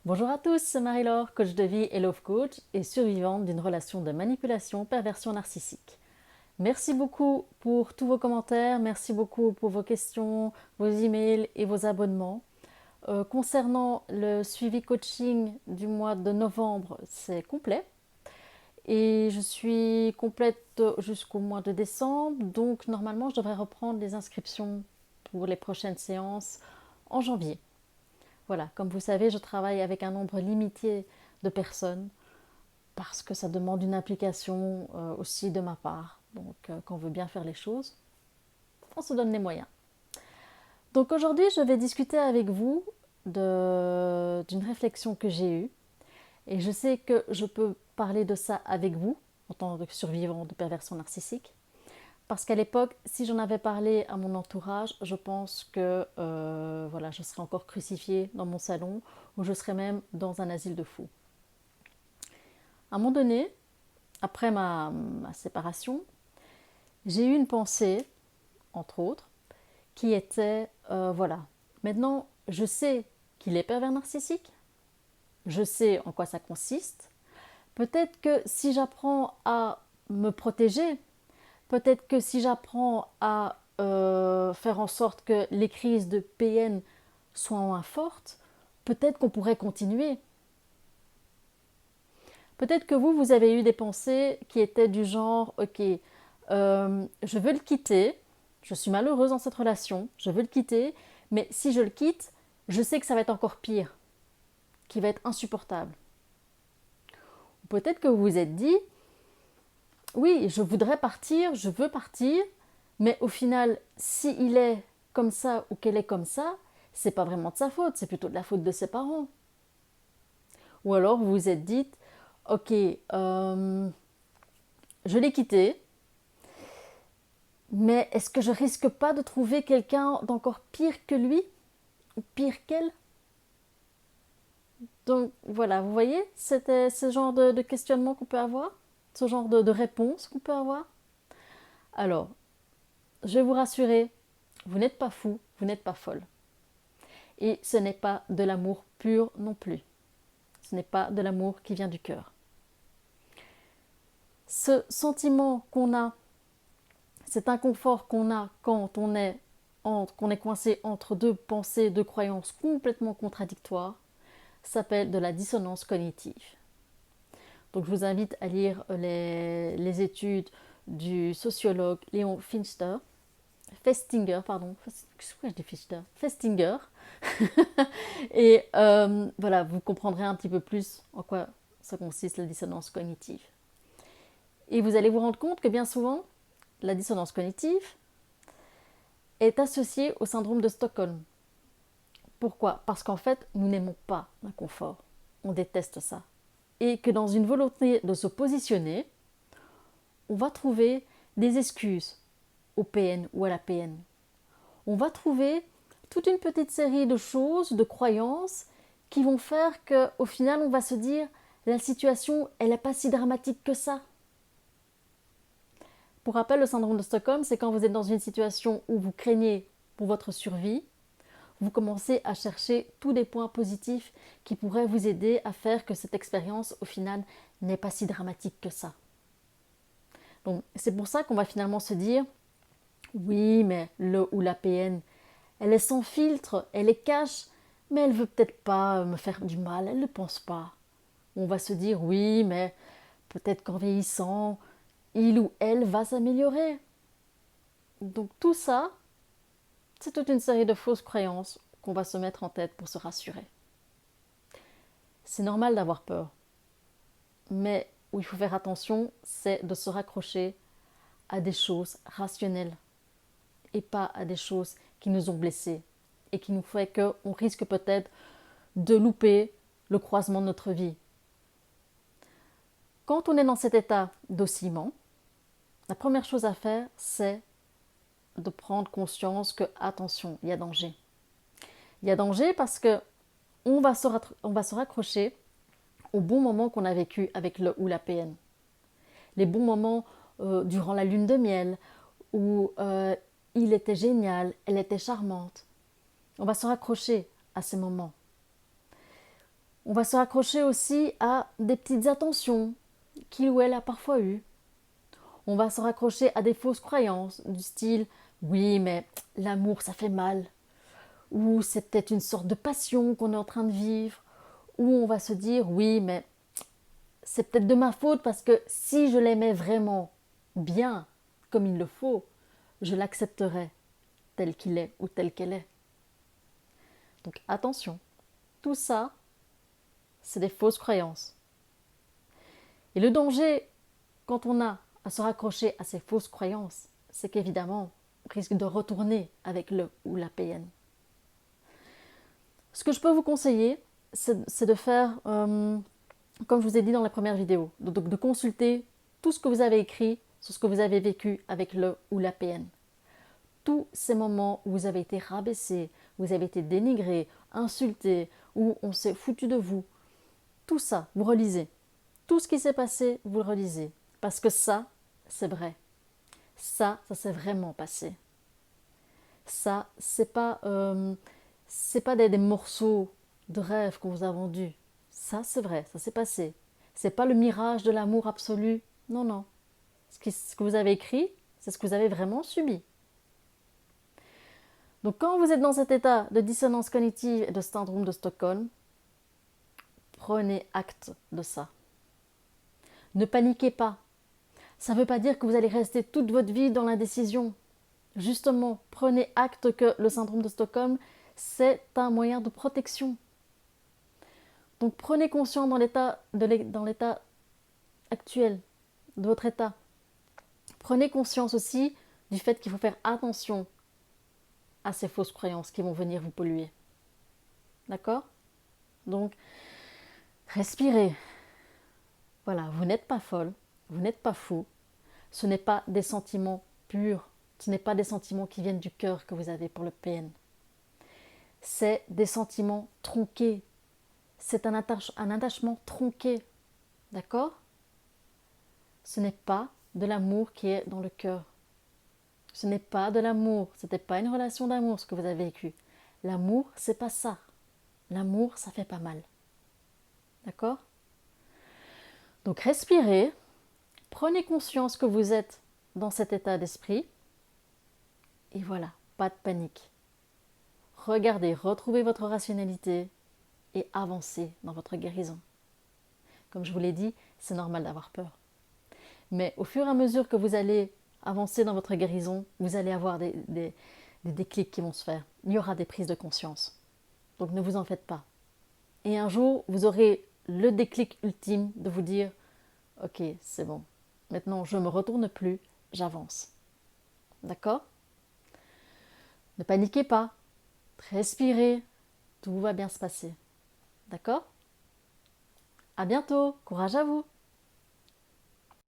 Bonjour à tous, c'est Marie-Laure, coach de vie et love coach et survivante d'une relation de manipulation perversion narcissique. Merci beaucoup pour tous vos commentaires, merci beaucoup pour vos questions, vos emails et vos abonnements. Concernant le suivi coaching du mois de novembre, c'est complet et je suis complète jusqu'au mois de décembre, donc normalement je devrais reprendre les inscriptions pour les prochaines séances en janvier. Voilà, comme vous savez, je travaille avec un nombre limité de personnes parce que ça demande une implication aussi de ma part. Donc, quand on veut bien faire les choses, on se donne les moyens. Donc aujourd'hui, je vais discuter avec vous d'une réflexion que j'ai eue. Et je sais que je peux parler de ça avec vous, en tant que survivant de perversion narcissique. Parce qu'à l'époque, si j'en avais parlé à mon entourage, je pense que voilà, je serais encore crucifiée dans mon salon ou je serais même dans un asile de fous. À un moment donné, après ma séparation, j'ai eu une pensée, entre autres, qui était, voilà, maintenant je sais qu'il est pervers narcissique, je sais en quoi ça consiste, peut-être que si j'apprends à me protéger, peut-être que si j'apprends à faire en sorte que les crises de PN soient moins fortes, peut-être qu'on pourrait continuer. Peut-être que vous avez eu des pensées qui étaient du genre, ok, je veux le quitter, je suis malheureuse dans cette relation, je veux le quitter, mais si je le quitte, je sais que ça va être encore pire, qu'il va être insupportable. Peut-être que vous vous êtes dit, oui, je voudrais partir, je veux partir, mais au final, s'il est comme ça ou qu'elle est comme ça, c'est pas vraiment de sa faute, c'est plutôt de la faute de ses parents. Ou alors vous vous êtes dit, ok, je l'ai quitté, mais est-ce que je risque pas de trouver quelqu'un d'encore pire que lui ou pire qu'elle? Donc voilà, vous voyez, c'était ce genre de questionnement qu'on peut avoir, ce genre de réponse qu'on peut avoir. Alors, je vais vous rassurer, vous n'êtes pas fou, vous n'êtes pas folle. Et ce n'est pas de l'amour pur non plus. Ce n'est pas de l'amour qui vient du cœur. Ce sentiment qu'on a, cet inconfort qu'on a quand qu'on est coincé entre deux pensées, deux croyances complètement contradictoires, s'appelle de la dissonance cognitive. Donc je vous invite à lire les études du sociologue Léon Festinger, pardon, qu'est-ce que je dis Festinger. Et voilà, vous comprendrez un petit peu plus en quoi ça consiste la dissonance cognitive. Et vous allez vous rendre compte que bien souvent, la dissonance cognitive est associée au syndrome de Stockholm. Pourquoi? Parce qu'en fait, nous n'aimons pas l'inconfort. On déteste ça. Et que dans une volonté de se positionner, on va trouver des excuses au PN ou à la PN. On va trouver toute une petite série de choses, de croyances qui vont faire qu'au final, on va se dire la situation, elle n'est pas si dramatique que ça. Pour rappel, le syndrome de Stockholm, c'est quand vous êtes dans une situation où vous craignez pour votre survie, vous commencez à chercher tous les points positifs qui pourraient vous aider à faire que cette expérience, au final, n'est pas si dramatique que ça. Donc, c'est pour ça qu'on va finalement se dire, oui, mais le ou la PN, elle est sans filtre, elle est cash, mais elle veut peut-être pas me faire du mal, elle ne pense pas. On va se dire, oui, mais peut-être qu'en vieillissant, il ou elle va s'améliorer. Donc tout ça, c'est toute une série de fausses croyances qu'on va se mettre en tête pour se rassurer. C'est normal d'avoir peur, mais où il faut faire attention, c'est de se raccrocher à des choses rationnelles et pas à des choses qui nous ont blessés et qui nous fait qu'on risque peut-être de louper le croisement de notre vie. Quand on est dans cet état d'oscillement, la première chose à faire, c'est de prendre conscience que, attention, il y a danger. Il y a danger parce que on va se raccrocher aux bons moments qu'on a vécu avec le ou la PN. Les bons moments durant la lune de miel, où il était génial, elle était charmante. On va se raccrocher à ces moments. On va se raccrocher aussi à des petites attentions qu'il ou elle a parfois eues. On va se raccrocher à des fausses croyances du style oui mais l'amour ça fait mal, ou c'est peut-être une sorte de passion qu'on est en train de vivre, ou on va se dire oui mais c'est peut-être de ma faute parce que si je l'aimais vraiment bien, comme il le faut, je l'accepterais tel qu'il est ou telle qu'elle est. Donc attention, tout ça, c'est des fausses croyances. Et le danger, quand on a à se raccrocher à ces fausses croyances, c'est qu'évidemment, on risque de retourner avec le ou la PN. Ce que je peux vous conseiller, c'est de faire, comme je vous ai dit dans la première vidéo, de consulter tout ce que vous avez écrit sur ce que vous avez vécu avec le ou la PN. Tous ces moments où vous avez été rabaissé, où vous avez été dénigré, insulté, où on s'est foutu de vous, tout ça, vous relisez. Tout ce qui s'est passé, vous le relisez. Parce que ça, c'est vrai. Ça s'est vraiment passé. Ça, c'est pas des morceaux de rêve qu'on vous a vendus. Ça, c'est vrai, ça s'est passé. C'est pas le mirage de l'amour absolu. Non, non. Ce que vous avez écrit, c'est ce que vous avez vraiment subi. Donc quand vous êtes dans cet état de dissonance cognitive et de syndrome de Stockholm, prenez acte de ça. Ne paniquez pas. Ça ne veut pas dire que vous allez rester toute votre vie dans l'indécision. Justement, prenez acte que le syndrome de Stockholm, c'est un moyen de protection. Donc prenez conscience dans l'état actuel de votre état. Prenez conscience aussi du fait qu'il faut faire attention à ces fausses croyances qui vont venir vous polluer. D'accord? Donc, respirez. Voilà, vous n'êtes pas folle, vous n'êtes pas fou. Ce n'est pas des sentiments purs, ce n'est pas des sentiments qui viennent du cœur que vous avez pour le PN. C'est des sentiments tronqués. C'est un attachement tronqué. D'accord? Ce n'est pas de l'amour qui est dans le cœur. Ce n'est pas de l'amour. Ce n'était pas une relation d'amour ce que vous avez vécu. L'amour, c'est pas ça. L'amour, ça fait pas mal. D'accord? Donc respirez. Prenez conscience que vous êtes dans cet état d'esprit. Et voilà, pas de panique. Regardez, retrouvez votre rationalité et avancez dans votre guérison. Comme je vous l'ai dit, c'est normal d'avoir peur. Mais au fur et à mesure que vous allez avancer dans votre guérison, vous allez avoir des déclics qui vont se faire. Il y aura des prises de conscience. Donc ne vous en faites pas. Et un jour, vous aurez le déclic ultime de vous dire « Ok, c'est bon. Maintenant, je ne me retourne plus, j'avance. » D'accord? Ne paniquez pas. Respirez. Tout va bien se passer. D'accord? À bientôt. Courage à vous.